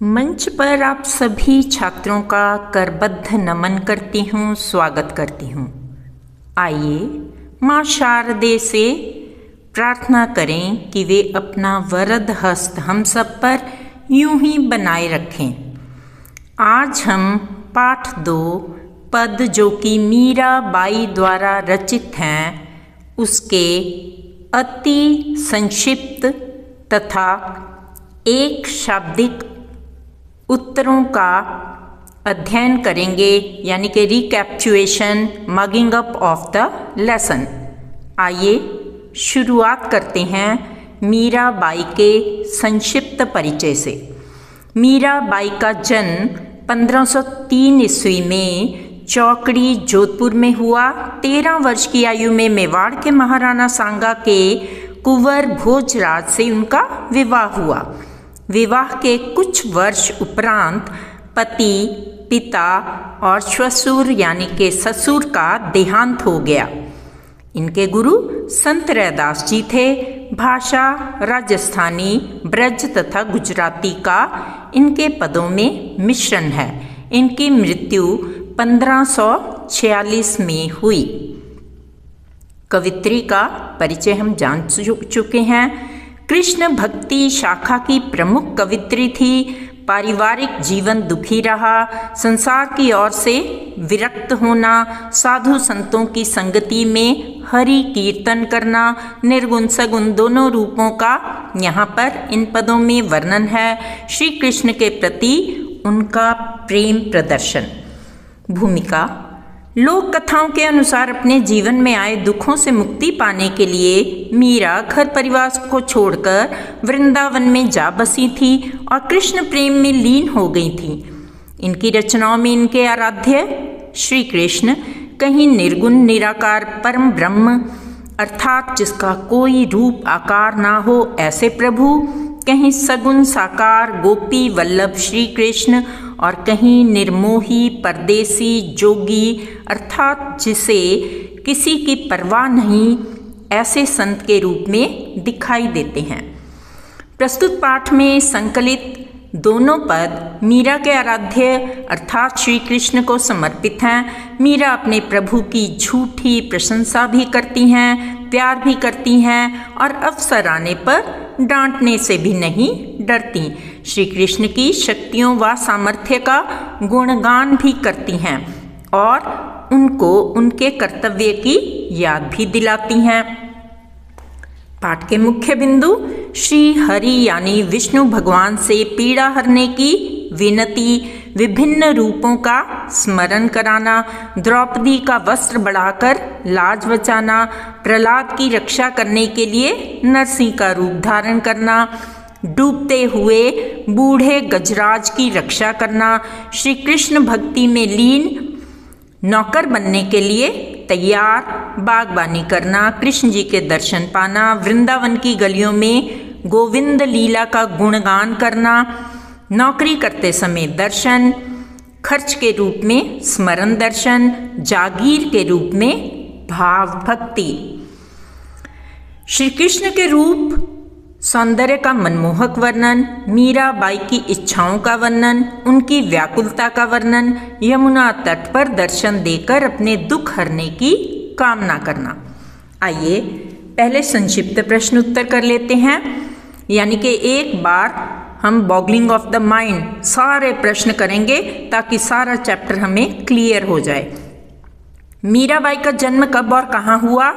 मंच पर आप सभी छात्रों का करबद्ध नमन करती हूँ, स्वागत करती हूँ। आइए माँ शारदे से प्रार्थना करें कि वे अपना वरद हस्त हम सब पर यूं ही बनाए रखें। आज हम पाठ 2 पद जो कि मीराबाई द्वारा रचित हैं, उसके अति संक्षिप्त तथा एक शाब्दिक उत्तरों का अध्ययन करेंगे, यानी कि recapitulation, mugging up of the lesson. आइए शुरुआत करते हैं मीराबाई के संक्षिप्त परिचय से। मीराबाई का जन्म 1503 ईस्वी में चौकड़ी जोधपुर में हुआ। 13 वर्ष की आयु में मेवाड़ के महाराणा सांगा के कुंवर भोजराज से उनका विवाह हुआ। विवाह के कुछ वर्ष उपरांत पति, पिता और श्वशुर यानी के ससुर का देहांत हो गया। इनके गुरु संत रैदास जी थे। भाषा राजस्थानी, ब्रज तथा गुजराती का इनके पदों में मिश्रण है। इनकी मृत्यु 1546 में हुई। कवित्री का परिचय हम जान चुके हैं। कृष्ण भक्ति शाखा की प्रमुख कवित्री थी। पारिवारिक जीवन दुखी रहा। संसार की ओर से विरक्त होना, साधु संतों की संगति में हरि कीर्तन करना, निर्गुण सगुण दोनों रूपों का यहाँ पर इन पदों में वर्णन है। श्री कृष्ण के प्रति उनका प्रेम प्रदर्शन। भूमिका: लोक कथाओं के अनुसार अपने जीवन में आए दुखों से मुक्ति पाने के लिए मीरा घर परिवार को छोड़कर वृंदावन में जा बसी थी और कृष्ण प्रेम में लीन हो गई थी। इनकी रचनाओं में इनके आराध्य श्री कृष्ण, कहीं निर्गुण निराकार परम ब्रह्म अर्थात जिसका कोई रूप आकार ना हो ऐसे प्रभु, कहीं सगुण साकार गोपी वल्लभ श्री कृष्ण और कहीं निर्मोही परदेसी जोगी अर्थात जिसे किसी की परवाह नहीं ऐसे संत के रूप में दिखाई देते हैं। प्रस्तुत पाठ में संकलित दोनों पद मीरा के आराध्य अर्थात श्री कृष्ण को समर्पित हैं। मीरा अपने प्रभु की झूठी प्रशंसा भी करती हैं, प्यार भी करती हैं और अवसर आने पर डांटने से भी नहीं डरती। श्री कृष्ण की शक्तियों व सामर्थ्य का गुणगान भी करती हैं और उनको उनके कर्तव्य की याद भी दिलाती हैं। पाठ के मुख्य बिंदु: श्री हरि यानी विष्णु भगवान से पीड़ा हरने की विनती, विभिन्न रूपों का स्मरण कराना, द्रौपदी का वस्त्र बढ़ाकर लाज बचाना, प्रहलाद की रक्षा करने के लिए नरसिंह का रूप धारण करना, डूबते हुए बूढ़े गजराज की रक्षा करना, श्री कृष्ण भक्ति में लीन नौकर बनने के लिए तैयार, बागबानी करना, कृष्ण जी के दर्शन पाना, वृंदावन की गलियों में गोविंद लीला का गुणगान करना, नौकरी करते समय दर्शन, खर्च के रूप में स्मरण दर्शन, जागीर के रूप में भाव भक्ति। श्री कृष्ण के रूप सौंदर्य का मनमोहक वर्णन, मीराबाई की इच्छाओं का वर्णन, उनकी व्याकुलता का वर्णन, यमुना तट पर दर्शन देकर अपने दुख हरने की कामना करना। आइए पहले संक्षिप्त प्रश्न उत्तर कर लेते हैं, यानी कि एक बार हम बॉगलिंग ऑफ द माइंड सारे प्रश्न करेंगे ताकि सारा चैप्टर हमें क्लियर हो जाए। मीराबाई का जन्म कब और कहाँ हुआ?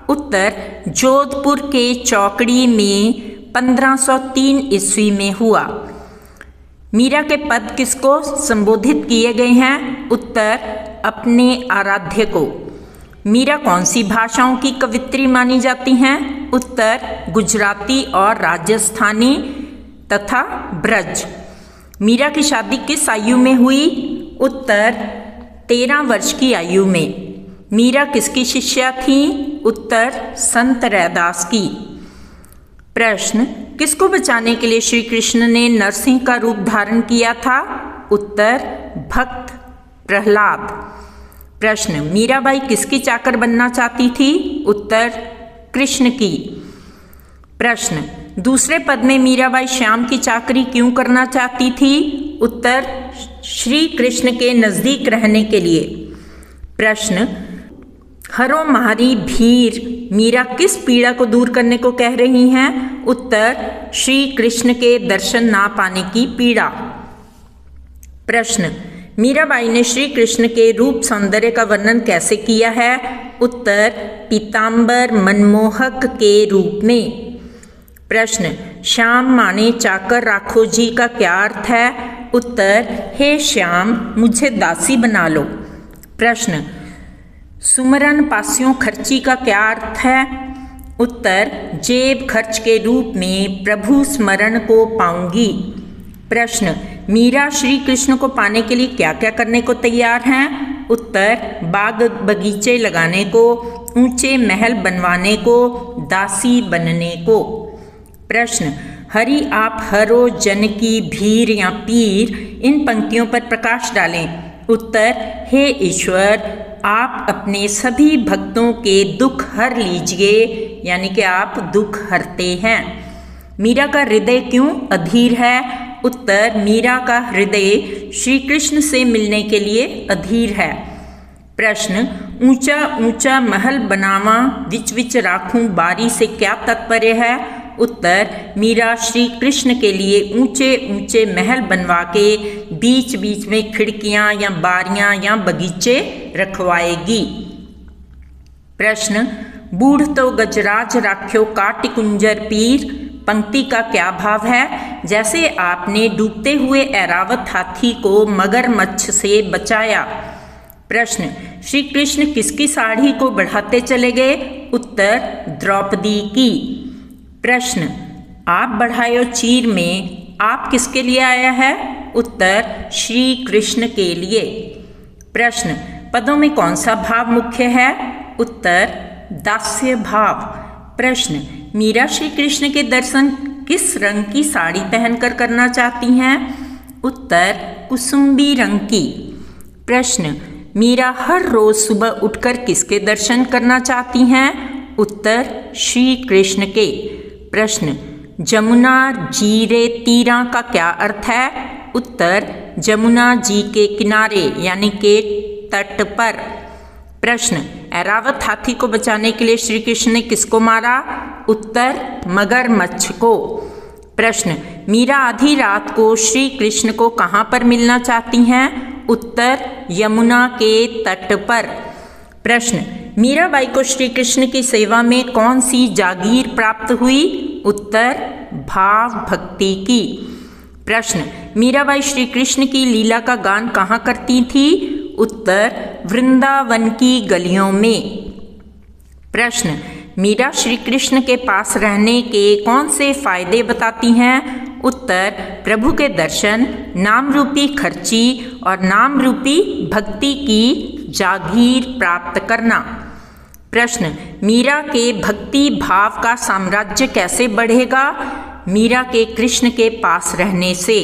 उत्तर: जोधपुर के चौकड़ी में 1503 ईस्वी में हुआ। मीरा के पद किसको संबोधित किए गए हैं? उत्तर: अपने आराध्य को। मीरा कौन सी भाषाओं की कवित्री मानी जाती हैं? उत्तर: गुजराती और राजस्थानी तथा ब्रज। मीरा की शादी किस आयु में हुई? उत्तर: 13 वर्ष की आयु में। मीरा किसकी शिष्या थी? उत्तर: संत रैदास की। प्रश्न: किसको बचाने के लिए श्री कृष्ण ने नरसिंह का रूप धारण किया था? उत्तर: भक्त प्रहलाद। प्रश्न: मीराबाई किसकी चाकर बनना चाहती थी? उत्तर: कृष्ण की। प्रश्न: दूसरे पद में मीराबाई श्याम की चाकरी क्यों करना चाहती थी? उत्तर, श्री कृष्ण के नजदीक रहने के लिए। प्रश्न, हरो मारी भीर मीरा किस पीड़ा को दूर करने को कह रही हैं? उत्तर, श्री कृष्ण के दर्शन ना पाने की पीड़ा। प्रश्न, मीराबाई ने श्री कृष्ण के रूप सौंदर्य का वर्णन कैसे किया है? उत्तर, पीतांबर मनमोहक के रूप में। प्रश्न, श्याम माने चाकर राखो जी का क्या अर्थ है? उत्तर, हे श्याम मुझे दासी बना लो। प्रश्न, सुमरन पास्यों खर्ची का क्या अर्थ है? उत्तर, जेब खर्च के रूप में प्रभु स्मरण को पाऊंगी। प्रश्न, मीरा श्री कृष्ण को पाने के लिए क्या क्या करने को तैयार हैं? उत्तर, बाग बगीचे लगाने को, ऊंचे महल बनवाने को, दासी बनने को। प्रश्न, हरि आप हरो जन की भीर या पीर, इन पंक्तियों पर प्रकाश डालें। उत्तर, हे ईश्वर आप अपने सभी भक्तों के दुख हर लीजिए, यानी कि आप दुख हरते हैं। मीरा का हृदय क्यों अधीर है? उत्तर, मीरा का हृदय श्री कृष्ण से मिलने के लिए अधीर है। प्रश्न, ऊंचा ऊंचा महल बनावा विच विच राखूं बारी से क्या तात्पर्य है? उत्तर, मीरा श्री कृष्ण के लिए ऊंचे ऊंचे महल बनवा के बीच बीच में खिड़कियां या बारियां या बगीचे रखवाएगी। प्रश्न, बूढ़ तो गजराज राख्यो काटि कुंजर पीर, पंक्ति का क्या भाव है? जैसे आपने डूबते हुए ऐरावत हाथी को मगरमच्छ से बचाया। प्रश्न, श्री कृष्ण किसकी साड़ी को बढ़ाते चले गए? उत्तर, द्रौपदी की। प्रश्न, आप बढ़ायो चीर में आप किसके लिए आया है? उत्तर, श्री कृष्ण के लिए। प्रश्न, पदों में कौन सा भाव मुख्य है? उत्तर, दास्य भाव। प्रश्न, मीरा श्री कृष्ण के दर्शन किस रंग की साड़ी पहनकर करना चाहती हैं? उत्तर, कुसुम्बी रंग की। प्रश्न, मीरा हर रोज सुबह उठकर किसके दर्शन करना चाहती हैं? उत्तर, श्री कृष्ण के। प्रश्न, जमुना जीरे तीरा का क्या अर्थ है? उत्तर, जमुना जी के किनारे यानी के तट पर। प्रश्न, ऐरावत हाथी को बचाने के लिए श्री कृष्ण ने किसको मारा? उत्तर, मगरमच्छ को। प्रश्न, मीरा आधी रात को श्री कृष्ण को कहाँ पर मिलना चाहती हैं? उत्तर, यमुना के तट पर। प्रश्न, मीराबाई को श्री कृष्ण की सेवा में कौन सी जागीर प्राप्त हुई? उत्तर, भाव भक्ति की। प्रश्न, मीराबाई श्री कृष्ण की लीला का गान कहाँ करती थी? उत्तर, वृंदावन की गलियों में। प्रश्न, मीरा श्री कृष्ण के पास रहने के कौन से फायदे बताती हैं? उत्तर, प्रभु के दर्शन, नाम रूपी खर्ची और नाम रूपी भक्ति की जागीर प्राप्त करना। प्रश्न, मीरा के भक्ति भाव का साम्राज्य कैसे बढ़ेगा? मीरा के कृष्ण के पास रहने से।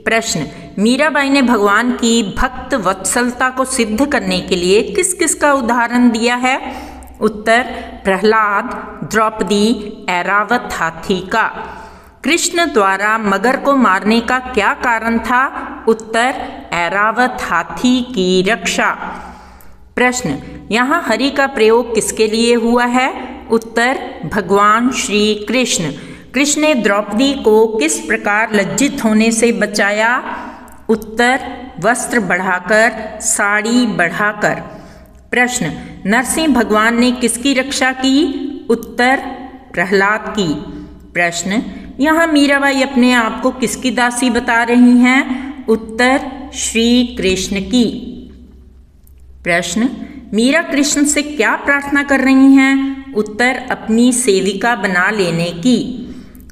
प्रश्न, मीराबाई ने भगवान की भक्त वत्सलता को सिद्ध करने के लिए किस किस का उदाहरण दिया है? उत्तर, प्रहलाद, द्रौपदी, ऐरावत हाथी का। कृष्ण द्वारा मगर को मारने का क्या कारण था? उत्तर, ऐरावत हाथी की रक्षा। प्रश्न, यहाँ हरि का प्रयोग किसके लिए हुआ है? उत्तर, भगवान श्री कृष्ण। कृष्ण ने द्रौपदी को किस प्रकार लज्जित होने से बचाया? उत्तर, वस्त्र बढ़ाकर, साड़ी बढ़ाकर। प्रश्न, नरसिंह भगवान ने किसकी रक्षा की? उत्तर, प्रहलाद की। प्रश्न, यहाँ मीराबाई अपने आप को किसकी दासी बता रही हैं? उत्तर, श्री कृष्ण की। प्रश्न, मीरा कृष्ण से क्या प्रार्थना कर रही हैं? उत्तर, अपनी सेविका बना लेने की।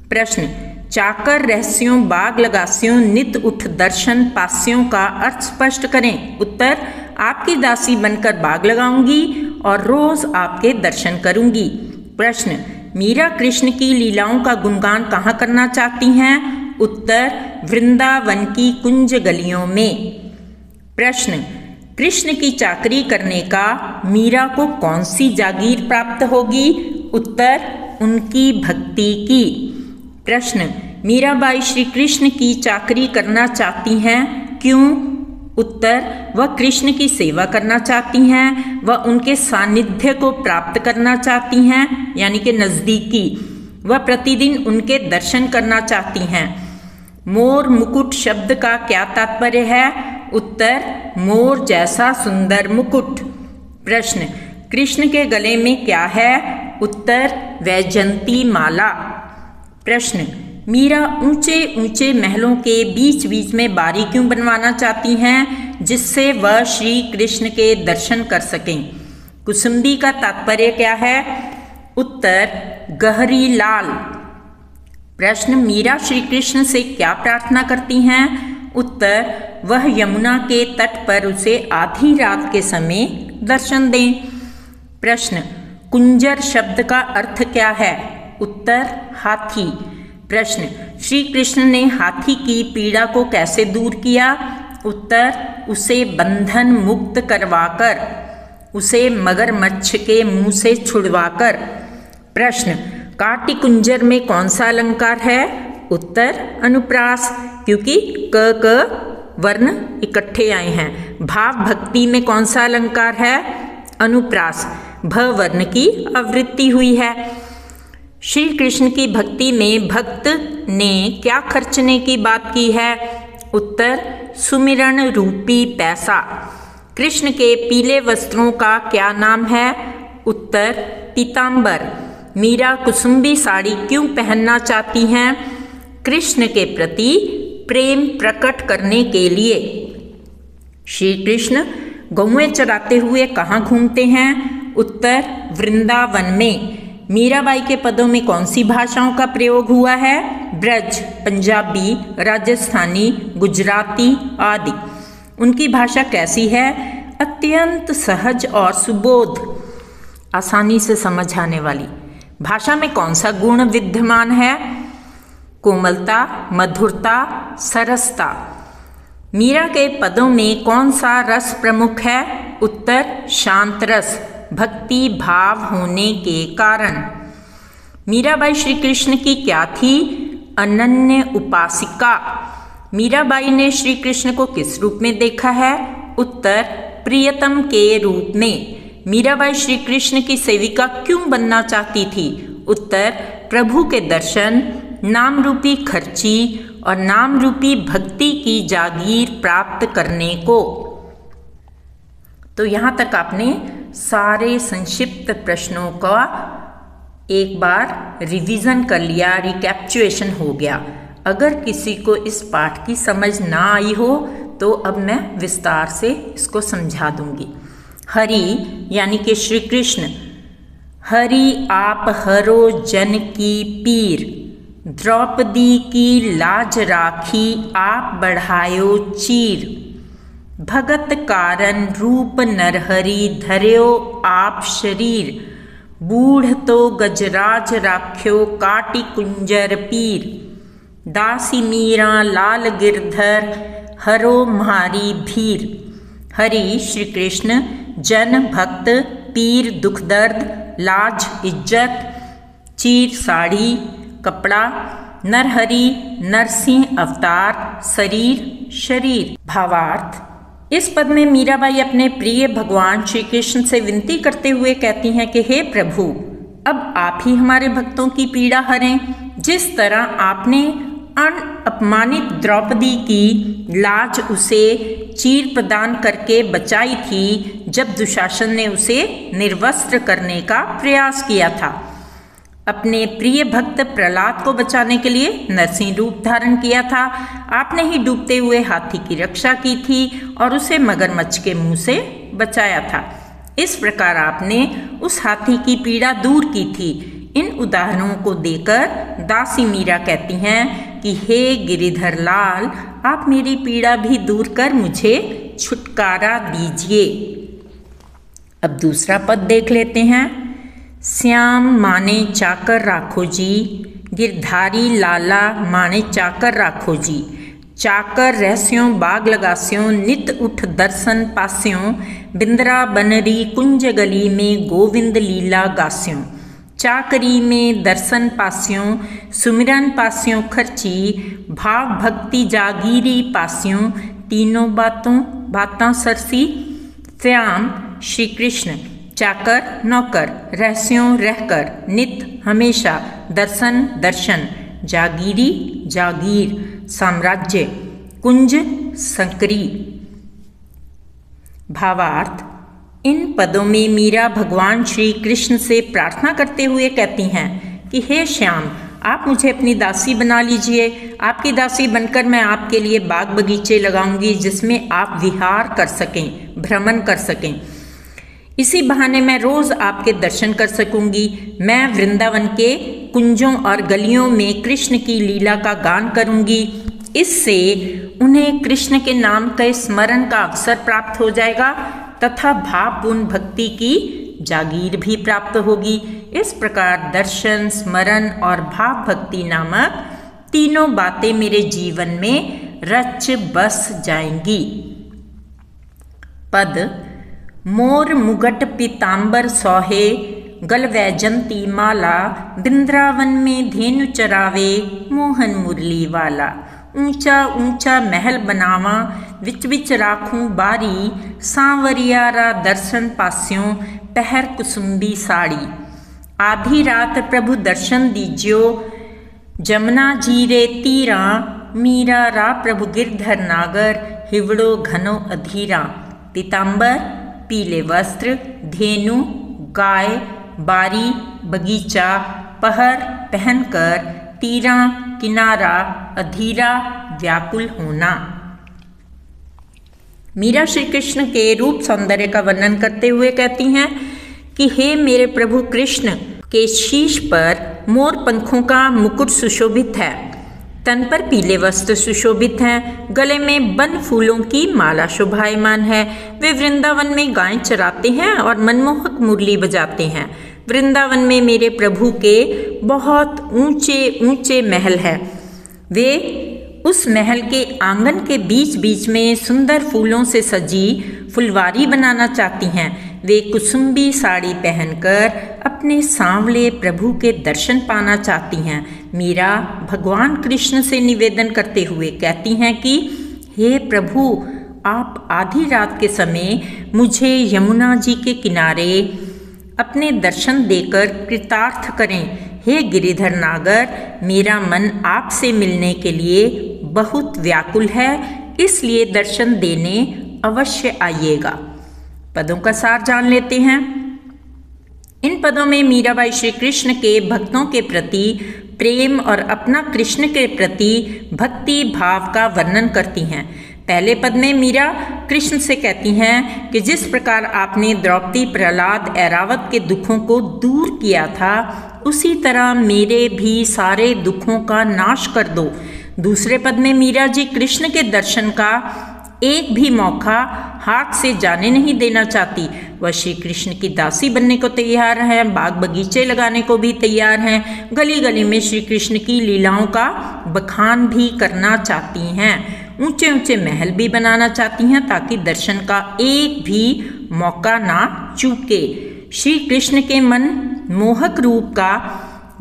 प्रश्न, चाकर रहस्यों बाग लगास्यों नित उठ दर्शन पास्यों का अर्थ स्पष्ट करें। उत्तर, आपकी दासी बनकर बाग लगाऊंगी और रोज आपके दर्शन करूंगी। प्रश्न, मीरा कृष्ण की लीलाओं का गुणगान कहाँ करना चाहती हैं? उत्तर, वृंदावन की कुंज गलियों में। प्रश्न, कृष्ण की चाकरी करने का मीरा को कौन सी जागीर प्राप्त होगी? उत्तर, उनकी भक्ति की। प्रश्न, मीराबाई श्री कृष्ण की चाकरी करना चाहती हैं, क्यों? उत्तर, वह कृष्ण की सेवा करना चाहती हैं, वह उनके सानिध्य को प्राप्त करना चाहती हैं, यानी कि नज़दीकी। वह प्रतिदिन उनके दर्शन करना चाहती हैं। मोर मुकुट शब्द का क्या तात्पर्य है? उत्तर, मोर जैसा सुंदर मुकुट। प्रश्न, कृष्ण के गले में क्या है? उत्तर, वैजयंती माला। प्रश्न, मीरा ऊंचे ऊंचे महलों के बीच बीच में बारी क्यों बनवाना चाहती हैं, जिससे वह श्री कृष्ण के दर्शन कर सकें? कुसुम्बी का तात्पर्य क्या है? उत्तर, गहरी लाल। प्रश्न, मीरा श्री कृष्ण से क्या प्रार्थना करती हैं? उत्तर, वह यमुना के तट पर उसे आधी रात के समय दर्शन दें। प्रश्न, कुंजर शब्द का अर्थ क्या है? उत्तर, हाथी। प्रश्न, श्री कृष्ण ने हाथी की पीड़ा को कैसे दूर किया? उत्तर, उसे बंधन मुक्त करवाकर, उसे मगरमच्छ के मुंह से छुड़वाकर। प्रश्न, काटी कुंजर में कौन सा अलंकार है? उत्तर, अनुप्रास, क्योंकि क वर्ण इकट्ठे आए हैं। भाव भक्ति में कौन सा अलंकार है? अनुप्रास, भ वर्ण की आवृत्ति हुई है। श्री कृष्ण की भक्ति में भक्त ने क्या खर्चने की बात की है? उत्तर, सुमिरन रूपी पैसा। कृष्ण के पीले वस्त्रों का क्या नाम है? उत्तर, पीतांबर। मीरा कुसुम्बी साड़ी क्यों पहनना चाहती हैं? कृष्ण के प्रति प्रेम प्रकट करने के लिए। श्री कृष्ण गौएं चराते हुए कहाँ घूमते हैं? उत्तर, वृंदावन में। मीराबाई के पदों में कौन सी भाषाओं का प्रयोग हुआ है? ब्रज, पंजाबी, राजस्थानी, गुजराती आदि। उनकी भाषा कैसी है? अत्यंत सहज और सुबोध, आसानी से समझ आने वाली। भाषा में कौन सा गुण विद्यमान है? कोमलता, मधुरता, सरसता। मीरा के पदों में कौन सा रस प्रमुख है? उत्तर, शांत रस, भक्ति भाव होने के कारण। मीराबाई श्री कृष्ण की क्या थी? अनन्य उपासिका। मीराबाई ने श्री कृष्ण को किस रूप में देखा है? उत्तर, प्रियतम के रूप में। मीराबाई श्री कृष्ण की सेविका क्यों बनना चाहती थी? उत्तर, प्रभु के दर्शन, नाम रूपी खर्ची और नाम रूपी भक्ति की जागीर प्राप्त करने को। तो यहाँ तक आपने सारे संक्षिप्त प्रश्नों का एक बार रिवीजन कर लिया, रिकैप्चुएशन हो गया। अगर किसी को इस पाठ की समझ ना आई हो तो अब मैं विस्तार से इसको समझा दूंगी। हरि यानी कि श्री कृष्ण, हरि आप हरो जन की पीर, द्रौपदी की लाज राखी आप बढ़ायो चीर, भगत कारण रूप नरहरि धर्यो आप शरीर, बूढ़ तो गजराज राख्यो काटी कुंजर पीर, दासी मीरा लाल गिरधर हरो म्हारी भीर। हरि श्री कृष्ण, जन भक्त, पीर दुख दर्द, लाज इज्जत, चीर साड़ी कपड़ा, नरहरि नरसिंह अवतार, शरीर शरीर। भावार्थ, इस पद में मीराबाई अपने प्रिय भगवान श्री कृष्ण से विनती करते हुए कहती हैं कि हे प्रभु, अब आप ही हमारे भक्तों की पीड़ा हरें। जिस तरह आपने अपमानित द्रौपदी की लाज उसे चीर प्रदान करके बचाई थी जब दुशासन ने उसे निर्वस्त्र करने का प्रयास किया था। अपने प्रिय भक्त प्रहलाद को बचाने के लिए नरसिंह रूप धारण किया था। आपने ही डूबते हुए हाथी की रक्षा की थी और उसे मगरमच्छ के मुंह से बचाया था। इस प्रकार आपने उस हाथी की पीड़ा दूर की थी। इन उदाहरणों को देकर दासी मीरा कहती हैं कि हे गिरिधर लाल, आप मेरी पीड़ा भी दूर कर मुझे छुटकारा दीजिए। अब दूसरा पद देख लेते हैं। श्याम माने चाकर राखो जी, गिरधारी लाला माने चाकर राखो जी, चाकर रहस्यों बाग लगास्यों, नित उठ दर्शन पास्यों, बिंदरा बनरी कुंज गली में गोविंद लीला गास्यों। चाकरी में दर्शन पास्यों, सुमिरन पास्यों खर्ची, भाव भक्ति जागीरी पास्यों, तीनों बातां सरसी। श्याम श्री कृष्ण, चाकर नौकर, रहस्यों रहकर, नित हमेशा, दर्शन दर्शन, जागीरी जागीर, साम्राज्य, कुंज संकरी। भावार्थ, इन पदों में मीरा भगवान श्री कृष्ण से प्रार्थना करते हुए कहती हैं कि हे श्याम, आप मुझे अपनी दासी बना लीजिए। आपकी दासी बनकर मैं आपके लिए बाग बगीचे लगाऊंगी जिसमें आप विहार कर सकें, भ्रमण कर सकें। इसी बहाने मैं रोज आपके दर्शन कर सकूंगी। मैं वृंदावन के कुंजों और गलियों में कृष्ण की लीला का गान करूंगी। इससे उन्हें कृष्ण के नाम के स्मरण का अवसर प्राप्त हो जाएगा तथा भावपूर्ण भक्ति की जागीर भी प्राप्त होगी। इस प्रकार दर्शन, स्मरण और भाव भक्ति नामक तीनों बातें मेरे जीवन में रच बस जाएंगी। पद, मोर मुगट पीतांबर सोहे, गल वैजंती माला, वृंदावन में धेनु चरावे, मोहन मुरली वाला। ऊंचा ऊंचा महल बनावा, विच विच राखूं बारी, सांवरियारा दर्शन पास्यों, पहर कुसुम्बी साड़ी। आधी रात प्रभु दर्शन दीजियो, जमुना जीरे तीरा, मीरा रा प्रभु गिरधर नागर, हिवड़ो घनो अधीरा। पीतांबर पीले वस्त्र, धेनु गाय, बारी बगीचा, पहर पहनकर, तीरा किनारा, अधीरा व्याकुल होना। मीरा श्री कृष्ण के रूप सौंदर्य का वर्णन करते हुए कहती हैं कि हे मेरे प्रभु कृष्ण के शीश पर मोर पंखों का मुकुट सुशोभित है, तन पर पीले वस्त्र सुशोभित हैं, गले में बन फूलों की माला शोभायमान है। वे वृंदावन में गाय चराते हैं और मनमोहक मुरली बजाते हैं। वृंदावन में मेरे प्रभु के बहुत ऊंचे ऊंचे महल हैं। वे उस महल के आंगन के बीच बीच में सुंदर फूलों से सजी फुलवारी बनाना चाहती हैं। वे कुसुम्बी साड़ी पहनकर अपने सांवले प्रभु के दर्शन पाना चाहती हैं। मीरा भगवान कृष्ण से निवेदन करते हुए कहती हैं कि हे प्रभु, आप आधी रात के समय मुझे यमुना जी के किनारे अपने दर्शन देकर कृतार्थ करें। हे गिरिधर नागर, मेरा मन आपसे मिलने के लिए बहुत व्याकुल है, इसलिए दर्शन देने अवश्य आइएगा। पदों का सार जान लेते हैं। इन पदों में मीराबाई श्री कृष्ण के भक्तों के प्रति प्रेम और अपना कृष्ण के प्रति भक्ति भाव का वर्णन करती हैं। पहले पद में मीरा कृष्ण से कहती हैं कि जिस प्रकार आपने द्रौपदी, प्रहलाद, ऐरावत के दुखों को दूर किया था, उसी तरह मेरे भी सारे दुखों का नाश कर दो। दूसरे पद में मीरा जी कृष्ण के दर्शन का एक भी मौका हाथ से जाने नहीं देना चाहती। वह श्री कृष्ण की दासी बनने को तैयार हैं, बाग बगीचे लगाने को भी तैयार हैं, गली गली में श्री कृष्ण की लीलाओं का बखान भी करना चाहती हैं, ऊंचे ऊंचे महल भी बनाना चाहती हैं ताकि दर्शन का एक भी मौका ना चूके। श्री कृष्ण के मन मोहक रूप का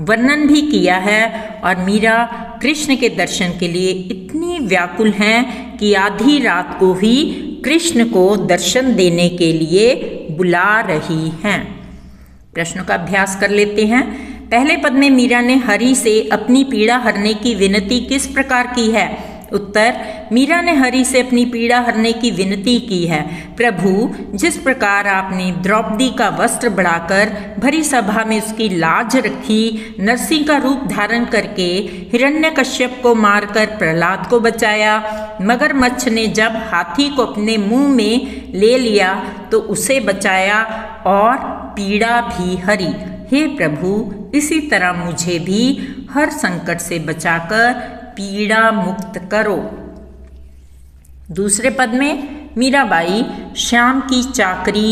वर्णन भी किया है और मीरा कृष्ण के दर्शन के लिए इतनी व्याकुल हैं कि आधी रात को ही कृष्ण को दर्शन देने के लिए बुला रही हैं। प्रश्नों का अभ्यास कर लेते हैं। पहले पद में मीरा ने हरि से अपनी पीड़ा हरने की विनती किस प्रकार की है? उत्तर, मीरा ने हरि से अपनी पीड़ा हरने की विनती की है। प्रभु, जिस प्रकार आपने द्रौपदी का वस्त्र बढ़ाकर भरी सभा में उसकी लाज रखी, नरसिंह का रूप धारण करके हिरण्यकश्यप को मारकर प्रहलाद को बचाया, मगरमच्छ ने जब हाथी को अपने मुंह में ले लिया तो उसे बचाया और पीड़ा भी हरी। हे प्रभु, इसी तरह मुझे भी हर संकट से बचाकर पीड़ा मुक्त करो। दूसरे पद में मीराबाई श्याम की चाकरी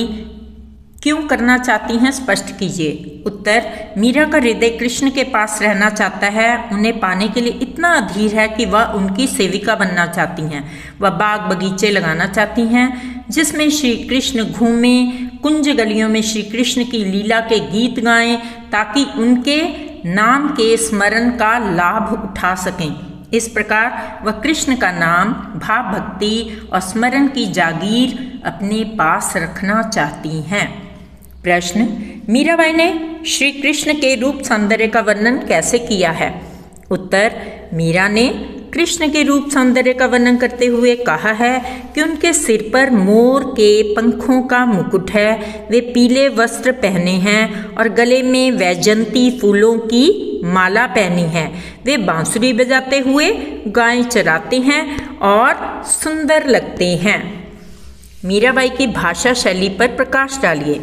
क्यों करना चाहती हैं, स्पष्ट कीजिए। उत्तर, मीरा का हृदय कृष्ण के पास रहना चाहता है, उन्हें पाने के लिए इतना अधीर है कि वह उनकी सेविका बनना चाहती हैं। वह बाग बगीचे लगाना चाहती हैं जिसमें श्री कृष्ण घूमें, कुंज गलियों में श्री कृष्ण की लीला के गीत गाएं ताकि उनके नाम के स्मरण का लाभ उठा सकें। इस प्रकार वह कृष्ण का नाम, भाव भक्ति और स्मरण की जागीर अपने पास रखना चाहती हैं। प्रश्न, मीराबाई ने श्री कृष्ण के रूप सौंदर्य का वर्णन कैसे किया है? उत्तर, मीरा ने कृष्ण के रूप सौंदर्य का वर्णन करते हुए कहा है कि उनके सिर पर मोर के पंखों का मुकुट है, वे पीले वस्त्र पहने हैं और गले में वैजंती फूलों की माला पहनी है। वे बांसुरी बजाते हुए गाय चराते हैं और सुंदर लगते हैं। मीराबाई की भाषा शैली पर प्रकाश डालिए।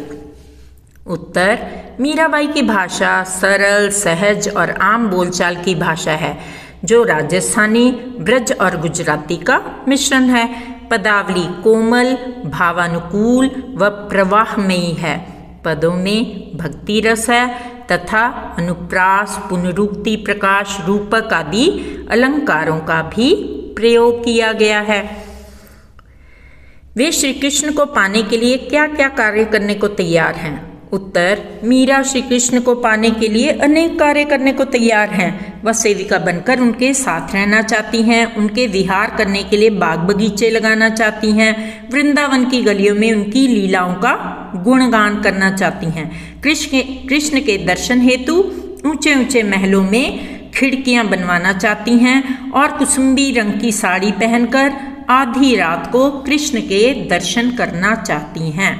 उत्तर, मीराबाई की भाषा सरल, सहज और आम बोलचाल की भाषा है जो राजस्थानी, ब्रज और गुजराती का मिश्रण है। पदावली कोमल, भावानुकूल व प्रवाहमयी है। पदों में भक्ति रस है तथा अनुप्रास, पुनरुक्ति, प्रकाश, रूपक आदि अलंकारों का भी प्रयोग किया गया है। वे श्री कृष्ण को पाने के लिए क्या क्या कार्य करने को तैयार हैं? उत्तर, मीरा श्री कृष्ण को पाने के लिए अनेक कार्य करने को तैयार हैं। वह सेविका बनकर उनके साथ रहना चाहती हैं, उनके विहार करने के लिए बाग बगीचे लगाना चाहती हैं, वृंदावन की गलियों में उनकी लीलाओं का गुणगान करना चाहती हैं, कृष्ण के दर्शन हेतु ऊंचे ऊंचे महलों में खिड़कियां बनवाना चाहती हैं और कुसुम्बी रंग की साड़ी पहनकर आधी रात को कृष्ण के दर्शन करना चाहती हैं।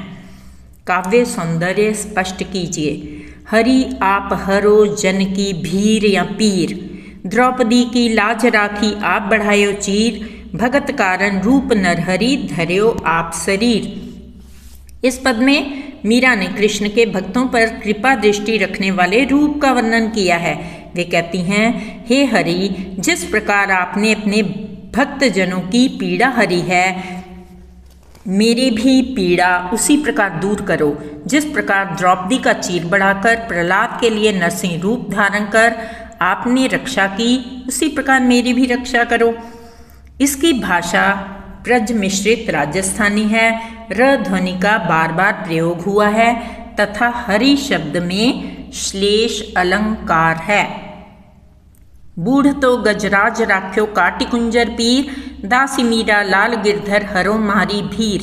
काव्य सौंदर्य स्पष्ट कीजिए। हरि आप हरो जन की भीर या पीर, द्रौपदी की लाज राखी आप बढ़ायो चीर, भगत कारण रूप नरहरि धर्यो आप शरीर। इस पद में मीरा ने कृष्ण के भक्तों पर कृपा दृष्टि रखने वाले रूप का वर्णन किया है। वे कहती हैं, हे हरि, जिस प्रकार आपने अपने भक्त जनों की पीड़ा हरी है, मेरी भी पीड़ा उसी प्रकार दूर करो। जिस प्रकार द्रौपदी का चीर बढ़ाकर प्रहलाद के लिए नरसिंह रूप धारण कर आपने रक्षा की, उसी प्रकार मेरी भी रक्षा करो। इसकी भाषा ब्रज मिश्रित राजस्थानी है। र ध्वनि का बार बार प्रयोग हुआ है तथा हरि शब्द में श्लेष अलंकार है। बूढ़ तो गजराज राख्यो काटी कुंजर पीर, दासी मीरा लाल गिरधर हरो मारी भीर।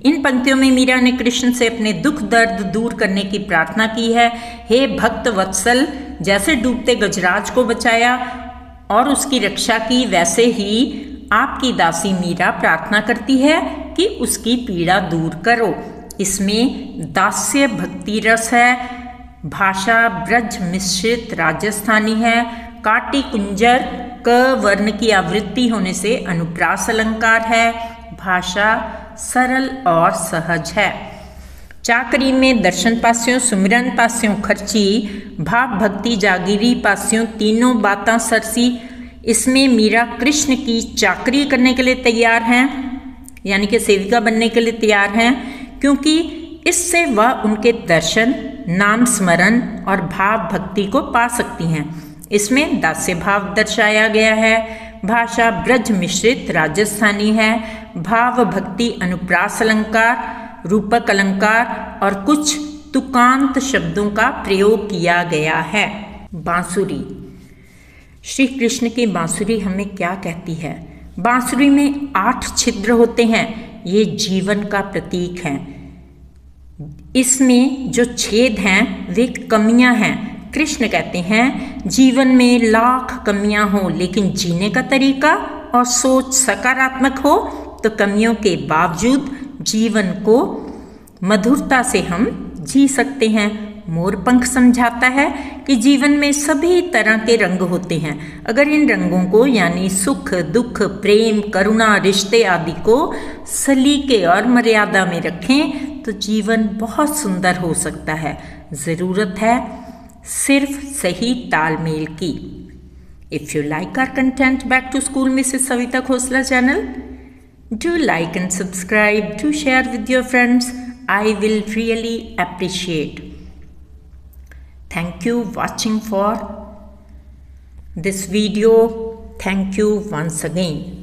इन पंक्तियों में मीरा ने कृष्ण से अपने दुख दर्द दूर करने की प्रार्थना की है। हे भक्त वत्सल, जैसे डूबते गजराज को बचाया और उसकी रक्षा की, वैसे ही आपकी दासी मीरा प्रार्थना करती है कि उसकी पीड़ा दूर करो। इसमें दास्य भक्ति रस है। भाषा ब्रज मिश्रित राजस्थानी है। काटी कुंजर क वर्ण की आवृत्ति होने से अनुप्रास अलंकार है। भाषा सरल और सहज है। चाकरी में दर्शन पास्यों, सुमिरन पास्यों खर्ची, भाव भक्ति जागीरी पास्यों तीनों बातां सरसी। इसमें मीरा कृष्ण की चाकरी करने के लिए तैयार हैं, यानी कि सेविका बनने के लिए तैयार हैं, क्योंकि इससे वह उनके दर्शन, नाम स्मरण और भाव भक्ति को पा सकती हैं। इसमें दास्य भाव दर्शाया गया है। भाषा ब्रज मिश्रित राजस्थानी है। भाव भक्ति अनुप्रास अलंकार, रूपक अलंकार और कुछ तुकांत शब्दों का प्रयोग किया गया है। बांसुरी। श्री कृष्ण की बांसुरी हमें क्या कहती है? बांसुरी में 8 छिद्र होते हैं। ये जीवन का प्रतीक हैं। इसमें जो छेद हैं वे कमियां हैं। कृष्ण कहते हैं, जीवन में लाख कमियां हो लेकिन जीने का तरीका और सोच सकारात्मक हो तो कमियों के बावजूद जीवन को मधुरता से हम जी सकते हैं। मोरपंख समझाता है कि जीवन में सभी तरह के रंग होते हैं। अगर इन रंगों को यानी सुख, दुख, प्रेम, करुणा, रिश्ते आदि को सलीके और मर्यादा में रखें तो जीवन बहुत सुंदर हो सकता है। ज़रूरत है सिर्फ सही तालमेल की। If you like our content, Back to School Mrs. Savita Khosla channel, do like and subscribe, do share with your friends. I will really appreciate. Thank you watching for this video. Thank you once again.